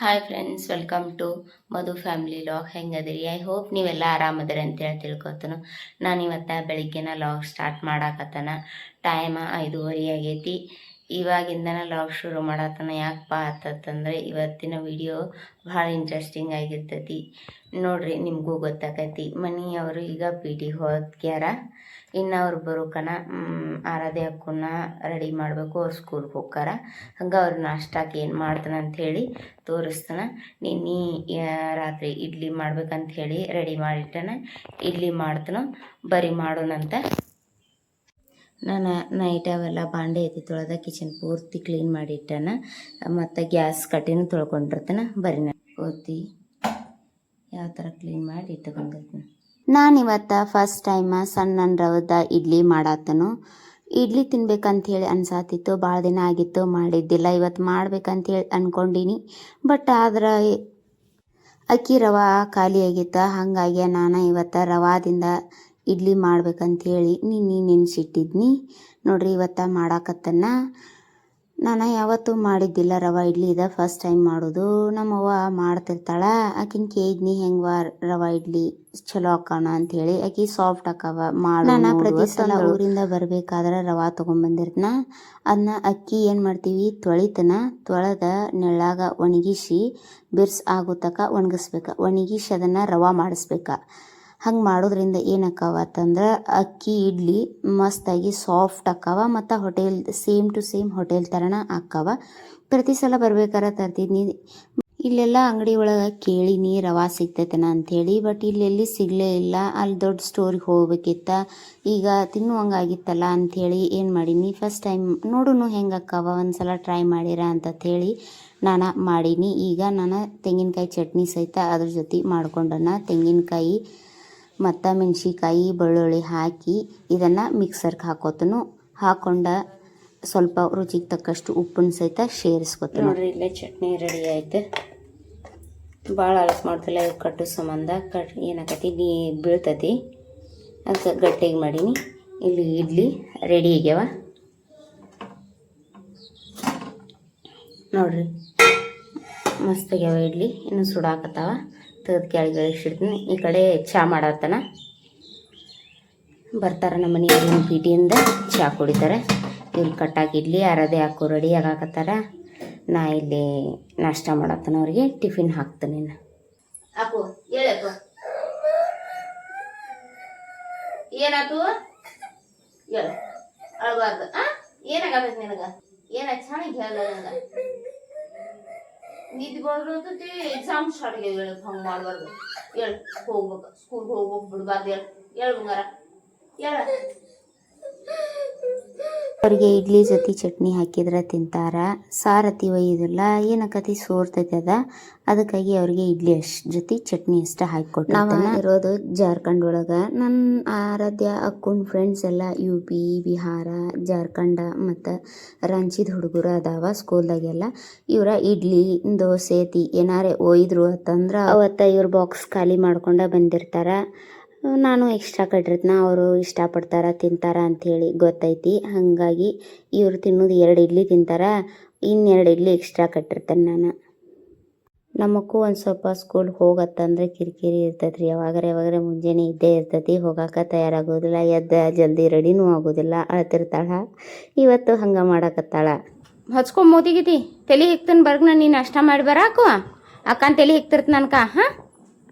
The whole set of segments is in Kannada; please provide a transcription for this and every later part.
Hi friends, welcome to Madhu family log. ಹೆಂಗದಿರಿ? ಐ ಹೋಪ್ ನೀವೆಲ್ಲ ಆರಾಮದಿರಿ ಅಂತೇಳಿ ತಿಳ್ಕೊತನು. ನಾನು ಇವತ್ತು ಬೆಳಿಗ್ಗೆನ ಲಾಗ್ ಸ್ಟಾರ್ಟ್ ಮಾಡಾಕತ್ತನ. ಟೈಮ್ 5:30 ಆಗೈತಿ. ಇವಾಗಿಂದನ ಲಾಗ್ ಶುರು ಮಾಡತ್ತನ. ಯಾಕಪ್ಪ ಆತಂದ್ರೆ ಇವತ್ತಿನ ವಿಡಿಯೋ ಭಾಳ ಇಂಟ್ರೆಸ್ಟಿಂಗ್ ಆಗಿರ್ತೈತಿ. ನೋಡ್ರಿ, ನಿಮಗೂ ಗೊತ್ತಾಕೈತಿ. ಮನೆಯವರು ಈಗ PT ಹೋಗ್ಯಾರ. ಇನ್ನು ಅವ್ರು ಬರೋಕನ ಆರಾಧ್ಯ ಅಕ್ಕನ್ನ ರೆಡಿ ಮಾಡಬೇಕು. ಅವ್ರು ಸ್ಕೂಲ್ಗೆ ಹೋಗ್ಯಾರ. ಹಂಗೆ ಅವ್ರು ನಾಷ್ಟಕ್ಕೆ ಏನು ಮಾಡ್ತಾನೆ ಅಂಥೇಳಿ ತೋರಿಸ್ತಾನೆ. ನಿನ್ನೆ ರಾತ್ರಿ ಇಡ್ಲಿ ಮಾಡ್ಬೇಕಂತ ಹೇಳಿ ರೆಡಿ ಮಾಡಿಟ್ಟನ. ಇಡ್ಲಿ ಮಾಡ್ತಾನೋ ಬರೀ ಮಾಡೋಣಂತ. ನಾನು ನೈಟ್ ಅವೆಲ್ಲ ಬಾಂಡೆ ಐತಿ ತೊಳೆದ ಕಿಚನ್ ಪೂರ್ತಿ ಕ್ಲೀನ್ ಮಾಡಿಟ್ಟನ. ಮತ್ತು ಗ್ಯಾಸ್ ಕಟ್ಟಿನೂ ತೊಳ್ಕೊಂಡಿರ್ತಾನೆ. ಬರೀ ಪೂರ್ತಿ ಯಾವ ಥರ ಕ್ಲೀನ್ ಮಾಡಿ ಇಟ್ಕೊಂಡಿರ್ತೀನಿ. ನಾನಿವತ್ತು ಫಸ್ಟ್ ಟೈಮ ಸಣ್ಣ ರವದ ಇಡ್ಲಿ ಮಾಡತ್ತನು. ಇಡ್ಲಿ ತಿನ್ಬೇಕಂಥೇಳಿ ಅನ್ಸಾತಿತ್ತು. ಭಾಳ ದಿನ ಆಗಿತ್ತು ಮಾಡಿದ್ದಿಲ್ಲ. ಇವತ್ತು ಮಾಡ್ಬೇಕಂತೇಳಿ ಅಂದ್ಕೊಂಡೀನಿ. ಬಟ್ ಆದ್ರೆ ಅಕ್ಕಿ ರವೆ ಖಾಲಿ ಆಗಿತ್ತು. ಹಾಗಾಗಿ ನಾನು ಇವತ್ತು ರವಾದಿಂದ ಇಡ್ಲಿ ಮಾಡ್ಬೇಕಂಥೇಳಿ ನಿನ್ನೆ ನೆನೆಸಿಟ್ಟಿದ್ನಿ. ನೋಡ್ರಿ, ಇವತ್ತು ಮಾಡಾಕತ್ತನ. ನಾನು ಯಾವತ್ತೂ ಮಾಡಿದ್ದಿಲ್ಲ ರವೆ ಇಡ್ಲಿ. ಇದೆ ಫಸ್ಟ್ ಟೈಮ್ ಮಾಡೋದು. ನಮ್ಮವ್ವ ಮಾಡ್ತಿರ್ತಾಳೆ. ಆಕಿನ ಕೇಳಿದ್ನಿ ಹೆಂಗೆ ರವೆ ಇಡ್ಲಿ ಚಲೋ ಆಕಾಣ ಅಂಥೇಳಿ. ಆಕಿ ಸಾಫ್ಟ್ ಆಕಾವ ನಾನು ಪ್ರತಿ ಸಲ ಊರಿಂದ ಬರಬೇಕಾದ್ರೆ ರವೆ ತೊಗೊಂಬಂದಿರ್ತನ. ಅದನ್ನ ಅಕ್ಕಿ ಏನು ಮಾಡ್ತೀವಿ, ತೊಳೆದ ನೆಳ್ಳಾಗ ಒಣಗಿಸಿ ಬಿರ್ಸ್ ಆಗೋ ತನಕ ಒಣಗಿಸ್ಬೇಕು. ಒಣಗಿಸಿ ಅದನ್ನು ರವೆ ಮಾಡಿಸ್ಬೇಕು. ಹಂಗೆ ಮಾಡೋದ್ರಿಂದ ಏನಕ್ಕಾವ ಅಂತಂದ್ರೆ ಅಕ್ಕಿ ಇಡ್ಲಿ ಮಸ್ತಾಗಿ ಸಾಫ್ಟ್ ಆಕಾವ ಮತ್ತು hotel same to same hotel ಥರನ ಆಕಾವ. ಪ್ರತಿ ಸಲ ಬರ್ಬೇಕಾರೆ ತರ್ತಿದ್ನಿ. ಇಲ್ಲೆಲ್ಲ ಅಂಗಡಿ ಒಳಗೆ ಕೇಳಿನಿ ರವೆ ಸಿಗ್ತೈತನ ಅಂಥೇಳಿ. ಬಟ್ ಇಲ್ಲೆಲ್ಲಿ ಸಿಗಲೇ ಇಲ್ಲ. ಅಲ್ಲಿ ದೊಡ್ಡ ಸ್ಟೋರಿಗೆ ಹೋಗ್ಬೇಕಿತ್ತ. ಈಗ ತಿನ್ನುವಂಗಾಗಿತ್ತಲ್ಲ ಅಂಥೇಳಿ ಏನು ಮಾಡೀನಿ, ಫಸ್ಟ್ ಟೈಮ್ ನೋಡೋಣ ಹೆಂಗೆ ಆಕಾವ, ಒಂದು ಸಲ ಟ್ರೈ ಮಾಡಿರ ಅಂತೇಳಿ ನಾನು ಮಾಡೀನಿ. ಈಗ ನಾನು ತೆಂಗಿನಕಾಯಿ ಚಟ್ನಿ ಸಹಿತ ಅದ್ರ ಜೊತೆ ಮಾಡ್ಕೊಂಡನ. ತೆಂಗಿನಕಾಯಿ ಮತ್ತು ಮೆಣಸಿನ್ಕಾಯಿ ಬೆಳ್ಳುಳ್ಳಿ ಹಾಕಿ ಇದನ್ನು ಮಿಕ್ಸರ್ಗೆ ಹಾಕೋತನು. ಹಾಕೊಂಡ ಸ್ವಲ್ಪ ರುಚಿಗೆ ತಕ್ಕಷ್ಟು ಉಪ್ಪನ್ನು ಸಹಿತ ಸೇರಿಸ್ಕೊತೀನಿ. ನೋಡ್ರಿ, ಇಲ್ಲೇ ಚಟ್ನಿ ರೆಡಿ ಆಯ್ತು. ಭಾಳ ಅಲಕ್ ಮಾಡ್ತಿಲ್ಲ. ಕಟ್ಟು ಸಂಬಂಧ ಏನಾಕತಿ ಬೀಳ್ತತಿ. ಅದಕ್ಕೆ ಗಟ್ಟಿಗೆ ಮಾಡೀನಿ. ಇಲ್ಲಿ ಇಡ್ಲಿ ರೆಡಿ ಆಗ್ಯಾವ. ನೋಡ್ರಿ, ಮಸ್ತ್ ಆಗ್ಯಾವ ಇಡ್ಲಿ. ಇನ್ನು ಸುಡಾಕತ್ತಾವ. ತೆಗೆದು ಕೆಳಗೆ ಇಳಿಸಿಡ್ತೀನಿ. ಈ ಕಡೆ ಚಹಾ ಮಾಡತ್ತನ. ಬರ್ತಾರೆ ನಮ್ಮ ಮನೆಯವ್ರು PTಯಿಂದ ಚಹಾ ಕುಡಿತಾರೆ. ಇವ್ರು ಕಟ್ಟಾಕಿಡ್ಲಿ ಅರದೇ ಹಾಕೋ ರೆಡಿ ಆಗಾಕತ್ತಾರ. ನಾ ಇಲ್ಲಿ ನಾಷ್ಟ ಮಾಡತ್ತನ. ಅವ್ರಿಗೆ ಟಿಫಿನ್ ಹಾಕ್ತೀನಿ. ಹಾಕು ಹೇಳಪ್ಪ, ಏನಾಯ್ತು ಹೇಳು. ಅಳಬಾರ್ದು. ಏನಾಗಬೇಕು ನಿನಗೆ? ಏನ ಚೆನ್ನಾಗಿ ಹೇಳ. ನನಗೆ ನಿದ್ದೆ ಬರ್ತೈತಿ. ಎಕ್ಸಾಮ್ ಸ್ಟಾರ್ಟ್ ಆಗ್ಯಾವ. ಹೇಳಕ್ ಹಂಗೆ ಮಾಡಬಾರ್ದು. ಹೇಳು, ಹೋಗ್ಬೇಕು, ಸ್ಕೂಲ್ಗೆ ಹೋಗ್ಬೇಕು, ಬಿಡ್ಬಾರ್ದು. ಹೇಳು ಬಂಗಾರ, ಹೇಳ. ಅವ್ರಿಗೆ ಇಡ್ಲಿ ಜೊತೆ ಚಟ್ನಿ ಹಾಕಿದ್ರೆ ತಿಂತಾರ. ಸಾರತಿ ಒಯ್ಯೋದಿಲ್ಲ. ಏನಕತಿ ಸೋರ್ತೈತಿ ಅದಕ್ಕಾಗಿ ಅವ್ರಿಗೆ ಇಡ್ಲಿ ಜೊತೆ ಚಟ್ನಿ ಅಷ್ಟ ಹಾಕಿಕೊಟ್ಟು. ನಾವು ಇರೋದು ಜಾರ್ಖಂಡ್ ಒಳಗೆ. ನನ್ನ ಆರಾಧ್ಯ ಅಕ್ಕನ ಫ್ರೆಂಡ್ಸ್ ಎಲ್ಲ UP, ಬಿಹಾರ, ಜಾರ್ಖಂಡ ಮತ್ತು ರಾಂಚಿದ ಹುಡುಗರು ಅದಾವ ಸ್ಕೂಲ್ದಾಗೆಲ್ಲ. ಇವರ ಇಡ್ಲಿ ದೋಸೆ ಏನಾರೇ ಒಯ್ದ್ರು ಅಂತಂದ್ರೆ ಅವತ್ತು ಇವ್ರ ಬಾಕ್ಸ್ ಖಾಲಿ ಮಾಡ್ಕೊಂಡ ಬಂದಿರ್ತಾರ. ನಾನು ಎಕ್ಸ್ಟ್ರಾ ಕಟ್ಟಿರ್ತನ. ಅವರು ಇಷ್ಟಪಡ್ತಾರ ತಿಂತಾರ ಅಂಥೇಳಿ ಗೊತ್ತೈತಿ. ಹಾಗಾಗಿ ಇವರು ತಿನ್ನೋದು 2 ಇಡ್ಲಿ ತಿಂತಾರ. ಇನ್ನೆರಡು ಇಡ್ಲಿ ಎಕ್ಸ್ಟ್ರಾ ಕಟ್ಟಿರ್ತೇನೆ ನಾನು. ನಮಗೂ ಒಂದು ಸ್ವಲ್ಪ ಸ್ಕೂಲ್ಗೆ ಹೋಗತ್ತಂದ್ರೆ ಕಿರಿಕಿರಿ ಇರ್ತೈತೆ ರೀ. ಯಾವಾಗರೆ ಮುಂಜಾನೆ ಇದ್ದೇ ಇರ್ತೈತಿ. ಹೋಗಾಕ ತಯಾರಾಗೋದಿಲ್ಲ. ಜಲ್ದಿ ರೆಡಿನೂ ಆಗೋದಿಲ್ಲ. ಅಳ್ತಿರ್ತಾಳ. ಇವತ್ತು ಹಂಗೆ ಮಾಡಕತ್ತಾಳ. ಹಚ್ಕೊಂಡ್ ಮೋದಿಗಿತಿ ತಲೆ ಹಿಕ್ತನ್ ಬರ್ಗ. ನೀನು ನಾಷ್ಟ ಮಾಡಿ ಬರಾಕು ಅಕ್ಕನ ತಲೆ ಹಿಕ್ತಿರ್ತ ನನ್ಕ. ಹಾಂ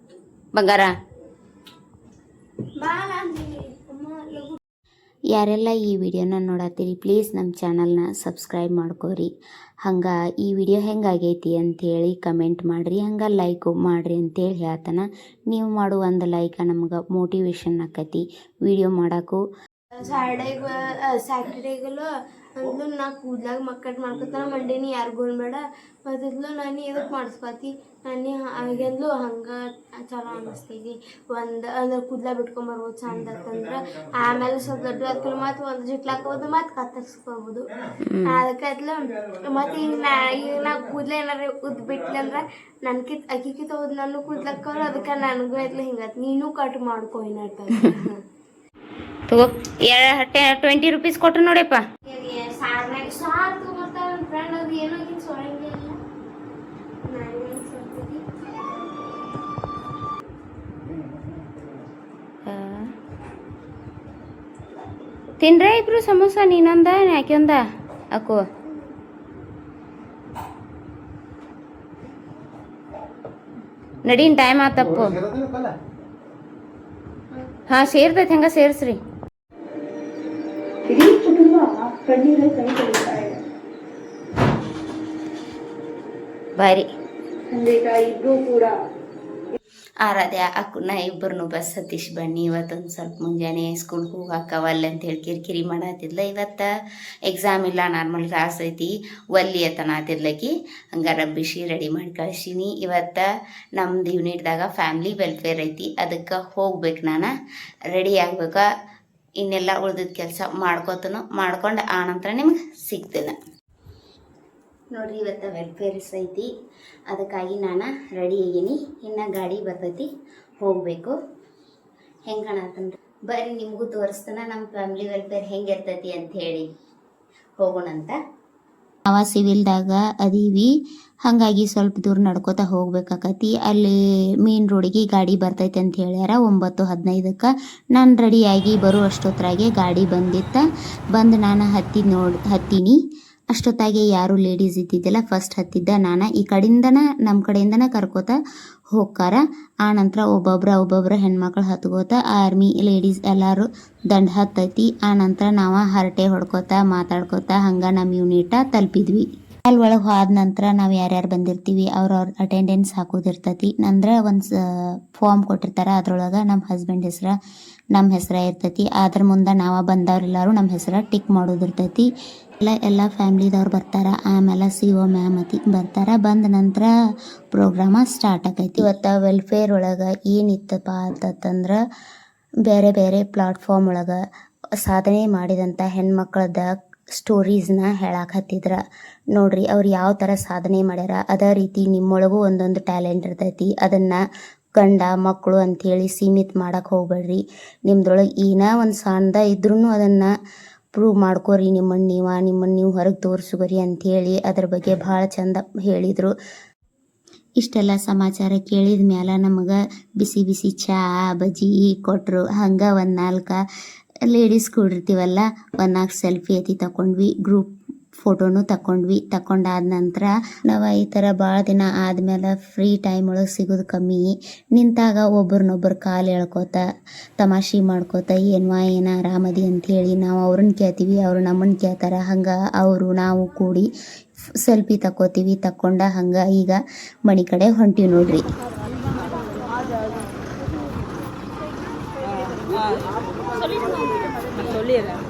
ಬಂಗಾರ. ಯಾರೆಲ್ಲ ಈ ವಿಡಿಯೋನ ನೋಡತ್ತೀರಿ ಪ್ಲೀಸ್ ನಮ್ಮ ಚಾನಲ್ನ ಸಬ್ಸ್ಕ್ರೈಬ್ ಮಾಡ್ಕೋರಿ. ಹಂಗೆ ಈ ವಿಡಿಯೋ ಹೆಂಗಾಗೈತಿ ಅಂಥೇಳಿ ಕಮೆಂಟ್ ಮಾಡಿರಿ. ಹಂಗೆ ಲೈಕು ಮಾಡಿರಿ ಅಂತೇಳಿ ಹೇಳ್ತಾನೆ. ನೀವು ಮಾಡೋ ಒಂದು ಲೈಕ ನಮ್ಗೆ ಮೋಟಿವೇಶನ್ ಆಕತಿ ವಿಡಿಯೋ ಮಾಡೋಕ್ಕೂ. ಸ್ಯಾಟರ್ಡೇಗಲು ಅಂದ್ಲು ನಾ ಕೂದ್ಲಾಗ ಮಕ್ಕಟ್ ಮಾಡ್ಕೊತಾನ ಮಂಡೇನಿ ಯಾರಿಗೂ ಬೇಡ ಮತ್ತಿದ್ಲು ನಾನು ಎದಕ್ಕೆ ಮಾಡಿಸ್ಕೊತಿ ನಾನು ಹಾಗೆಂದ್ಲು. ಹಂಗೆ ಚಲೋ ಅನ್ನಿಸ್ತೈತಿ. ಅಂದ್ರೆ ಕೂದ್ಲ ಬಿಟ್ಕೊಂಬರ್ಬೋದು ಚಂದ ಅಂತಂದ್ರೆ. ಆಮೇಲೆ ಸ್ವಲ್ಪ ದೊಡ್ಡ ಹತ್ಕಲು ಮತ್ತು ಒಂದು ಜಿಟ್ಲಾಕೋದು ಮತ್ತು ಕತ್ತರಿಸ್ಕೋಬೋದು. ಅದಕ್ಕೆ ಅದ್ಲು ಮತ್ತು ಈಗ ನಾ ಕೂದಲ ಏನಾರು ಉದ್ದು ಬಿಟ್ಲಿ ಅಂದ್ರೆ ಅಕ್ಕಿಕಿತ ಹೋದ್ ನಾನು ಕೂದ್ಲಕ್ಕವ್ರು. ಅದಕ್ಕೆ ನನಗೂ ಐತ್ಲ ಹಿಂಗತ್ ನೀನು ಕಟ್ ಮಾಡ್ಕೊ ಏನಾಯ್ತು ತಗೋ. 20 ರೂಪೀಸ್ ಕೊಟ್ರು ನೋಡಿಯಪ್ಪ. ಸಾರು ತಗೊಂಡ್ಬರ್ತಾರ ಫ್ರೆಂಡ್. ಅದು ಏನೋ ಸೊಳಂಗೆ ಇಲ್ಲ. ತಿನ್ರೆ ಇಬ್ರು ಸಮೋಸ ನೀನೊಂದ ಯಾಕೆಂದ ಅಕ್ಕೋ ನಡೀನ್ ಟೈಮ್ ಆತಪ್ಪು ಹಾ ಸೇರ್ತೈತೆ ಹಂಗ ಸೇರ್ಸ್ರಿ ಇಡೀ ಕುಟುಂಬ ಕಣ್ಣೀರ ಕೈ ತೊಳಿತಾ ಇದೆ. ಬಾರಿ ತಂದೆ ತಾಯಿ ಇಬ್ರು ಕೂಡ ಆರಾಧ್ಯ ಅಕ್ಕನ ಇಬ್ಬರನ್ನು ಬಸ್ ಹತ್ತಿಸಿ ಬನ್ನಿ ಇವತ್ತೊಂದು ಸ್ವಲ್ಪ ಮುಂಜಾನೆ ಸ್ಕೂಲ್ಗೆ ಹೋಗಾಕ ಒಲ್ಲೆ ಅಂತ ಹೇಳಿ ಕಿರಿಕಿರಿ ಮಾಡತ್ತಿದ್ಲ. ಇವತ್ತು ಎಕ್ಸಾಮ್ ಇಲ್ಲ ನಾರ್ಮಲ್ ಕ್ಲಾಸ್ ಐತಿ ಒಲ್ಲಿ ಅತನಾತಿದ್ಲಕಿ ಹಂಗಾರ ಬಿಸಿ ರೆಡಿ ಮಾಡಿ ಕಳ್ಸೀನಿ. ಇವತ್ತು ನಮ್ದು ಯೂನಿಟ್ದಾಗ ಫ್ಯಾಮ್ಲಿ ವೆಲ್ಫೇರ್ ಐತಿ, ಅದಕ್ಕೆ ಹೋಗ್ಬೇಕು. ನಾನು ರೆಡಿ ಆಗ್ಬೇಕು. ಇನ್ನೆಲ್ಲ ಉಳ್ದಿದ್ದ ಕೆಲಸ ಮಾಡ್ಕೊಂಡು ಆನಂತರ ನಿಮ್ಗೆ ಸಿಗ್ತೇನೆ ನೋಡ್ರಿ. ಇವತ್ತು ವೆಲ್ಫೇರ್ಸ್ ಐತಿ, ಅದಕ್ಕಾಗಿ ನಾನು ರೆಡಿ ಆಗೀನಿ. ಇನ್ನು ಗಾಡಿ ಬರ್ತೈತಿ, ಹೋಗಬೇಕು. ಹೆಂಗೆ ಕಾಣತ್ತಂದ್ರೆ ಬರ್ರಿ ನಿಮಗೂ ತೋರಿಸ್ತಾನೆ ನಮ್ಮ ಫ್ಯಾಮ್ಲಿ ವೆಲ್ಫೇರ್ ಹೆಂಗೆ ಇರ್ತೈತಿ ಅಂತ ಹೇಳಿ. ಹೋಗೋಣಂತ. ನಾವು ಸಿವಿಲ್ದಾಗ ಅದೀವಿ, ಹಾಗಾಗಿ ಸ್ವಲ್ಪ ದೂರ ನಡ್ಕೋತಾ ಹೋಗ್ಬೇಕಾಕತಿ. ಅಲ್ಲಿ ಮೇನ್ ರೋಡಿಗೆ ಗಾಡಿ ಬರ್ತೈತೆ ಅಂತ ಹೇಳ್ಯಾರ 9:15ಕ್ಕೆ. ನಾನು ರೆಡಿಯಾಗಿ ಬರೋ ಅಷ್ಟೊತ್ತರಾಗೆ ಗಾಡಿ ಬಂದು ನಾನು ಹತ್ತೀನಿ. ಅಷ್ಟೊತ್ತಾಗೆ ಯಾರು ಲೇಡೀಸ್ ಇದ್ದಿದ್ದಿಲ್ಲ, ಫಸ್ಟ್ ಹತ್ತಿದ್ದ ನಾನು. ಈ ಕಡೆಯಿಂದನ ನಮ್ಮ ಕಡೆಯಿಂದನ ಕರ್ಕೋತ ಹೋಗ್ಕಾರ. ಆ ನಂತರ ಒಬ್ಬೊಬ್ರ ಹೆಣ್ಮಕ್ಳು ಹತ್ಕೋತ ಆರ್ಮಿ ಲೇಡೀಸ್ ಎಲ್ಲರೂ ದಂಡ ಹತ್ತೈತಿ. ಆ ನಂತರ ನಾವು ಹರಟೆ ಹೊಡ್ಕೋತ ಮಾತಾಡ್ಕೋತ ಹಂಗೆ ನಮ್ಮ ಯೂನಿಟ ತಲುಪಿದ್ವಿ. ಅಲ್ಲಿ ಒಳಗೆ ಹೋದ ನಂತರ ನಾವು ಯಾರ್ಯಾರು ಬಂದಿರ್ತೀವಿ ಅವ್ರವ್ರ ಅಟೆಂಡೆನ್ಸ್ ಹಾಕೋದಿರ್ತೈತಿ. ಅಂದ್ರೆ ಒಂದು ಫಾರ್ಮ್ ಕೊಟ್ಟಿರ್ತಾರೆ, ಅದ್ರೊಳಗೆ ನಮ್ಮ ಹಸ್ಬೆಂಡ್ ಹೆಸರು ನಮ್ಮ ಹೆಸರು ಇರ್ತೈತಿ. ಅದ್ರ ಮುಂದೆ ನಾವು ಬಂದವ್ರೆಲ್ಲರೂ ನಮ್ಮ ಹೆಸರು ಟಿಕ್ ಮಾಡೋದಿರ್ತೈತಿ. ಎಲ್ಲ ಫ್ಯಾಮ್ಲಿದವ್ರು ಬರ್ತಾರೆ. ಆಮೇಲೆ CO ಮ್ಯಾಮ್ ಬರ್ತಾರೆ. ಬಂದ ನಂತರ ಪ್ರೋಗ್ರಾಮ ಸ್ಟಾರ್ಟ್ ಆಕೈತಿ. ಇವತ್ತು ವೆಲ್ಫೇರ್ ಒಳಗೆ ಏನಿತ್ತಪ್ಪ ಅಂತಂದ್ರೆ ಬೇರೆ ಬೇರೆ ಪ್ಲಾಟ್ಫಾರ್ಮ್ ಒಳಗೆ ಸಾಧನೆ ಮಾಡಿದಂಥ ಹೆಣ್ಮಕ್ಳದ ಸ್ಟೋರೀಸ್ನ ಹೇಳಾಕತ್ತಿದ್ರ ನೋಡ್ರಿ. ಅವ್ರು ಯಾವ ಥರ ಸಾಧನೆ ಮಾಡ್ಯಾರ, ಅದೇ ರೀತಿ ನಿಮ್ಮೊಳಗೂ ಒಂದೊಂದು ಟ್ಯಾಲೆಂಟ್ ಇರ್ತೈತಿ. ಅದನ್ನು ಗಂಡ ಮಕ್ಕಳು ಅಂಥೇಳಿ ಸೀಮಿತ ಮಾಡಕ್ಕೆ ಹೋಗ್ಬೇಡ್ರಿ. ನಿಮ್ದ್ರೊಳಗೆ ಏನೋ ಒಂದು ಸಣ್ಣದ ಇದ್ರೂ ಅದನ್ನು ಪ್ರೂವ್ ಮಾಡ್ಕೋರಿ. ನಿಮ್ಮನ್ನು ನೀವು ಹೊರಗೆ ತೋರಿಸ್ಕೋರಿ ಅಂಥೇಳಿ ಅದ್ರ ಬಗ್ಗೆ ಭಾಳ ಚಂದ ಹೇಳಿದರು. ಇಷ್ಟೆಲ್ಲ ಸಮಾಚಾರ ಕೇಳಿದ ಮ್ಯಾಲ ನಮಗೆ ಬಿಸಿ ಬಿಸಿ ಚಹಾ ಬಜ್ಜಿ ಕೊಟ್ಟರು. ಹಂಗೆ ಒಂದು 4 ಲೇಡೀಸ್ ಕೂಡಿರ್ತೀವಲ್ಲ, 4 ಸೆಲ್ಫಿ ತಗೊಂಡ್ವಿ. ಗ್ರೂಪ್ ಫೋಟೋನು ತಗೊಂಡಾದ ನಂತರ ನಾವು ಈ ಥರ ಭಾಳ ದಿನ ಆದಮೇಲೆ ಫ್ರೀ ಟೈಮ್ ಒಳಗೆ ಸಿಗೋದು ಕಮ್ಮಿ. ನಿಂತಾಗ ಒಬ್ರನ್ನೊಬ್ರು ಕಾಲು ಎಳ್ಕೋತ ತಮಾಷೆ ಮಾಡ್ಕೋತ ಏನು ಆರಾಮದಿ ಅಂಥೇಳಿ ನಾವು ಅವ್ರನ್ನ ಕೇಳ್ತೀವಿ, ಅವರು ನಮ್ಮನ್ನು ಕೇಳ್ತಾರೆ. ಹಂಗೆ ಅವರು ನಾವು ಕೂಡಿ ಸೆಲ್ಫಿ ತಕ್ಕೊಂಡ ಹಂಗೆ ಈಗ ಮನೆ ಕಡೆ ಹೊಂಟಿವಿ ನೋಡ್ರಿ. சொல்லிடுறேன்